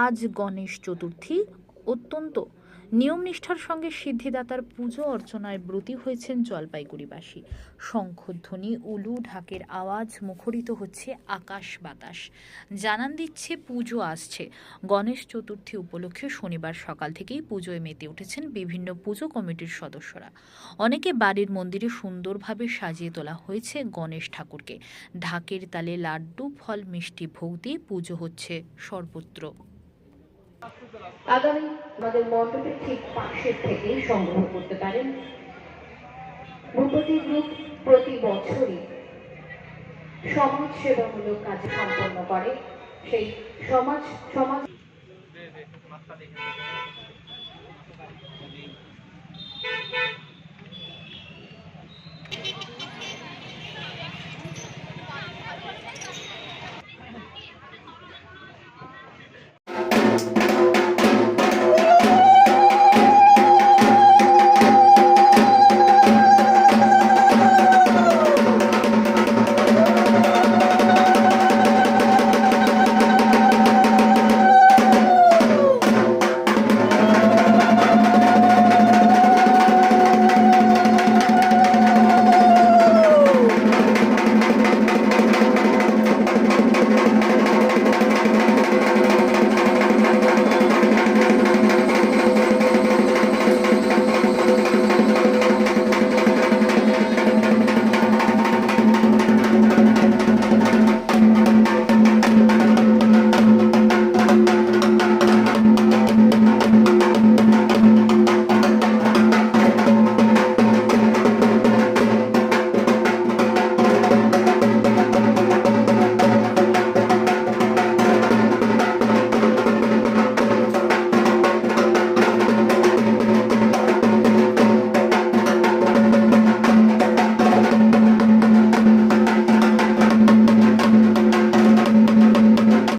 আজ গণেশ চতুর্থী। অত্যন্ত নিয়মনিষ্ঠার সঙ্গে সিদ্ধিদাতার পুজো অর্চনায় ব্রতী হয়েছেন জলপাইগুড়িবাসী। শঙ্খধ্বনি, উলু, ঢাকের আওয়াজ মুখরিত হচ্ছে আকাশ বাতাস, জানান দিচ্ছে পুজো আসছে। গণেশ চতুর্থী উপলক্ষে শনিবার সকাল থেকেই পুজোয় মেতে উঠেছেন বিভিন্ন পুজো কমিটির সদস্যরা। অনেকে বাড়ির মন্দিরে সুন্দরভাবে সাজিয়ে তোলা হয়েছে গণেশ ঠাকুরকে। ঢাকের তালে লাড্ডু, ফল, মিষ্টি ভোগ দিয়ে পুজো হচ্ছে সর্বত্র। আগামী আমাদের মণ্ডপের ঠিক পাশের থেকেই সংগ্রহ করতে পারেন। ভূপতি গ্রুপ প্রতি বছরই সমাজ সেবামূলক কাজ সম্পন্ন করে। সেই সমাজ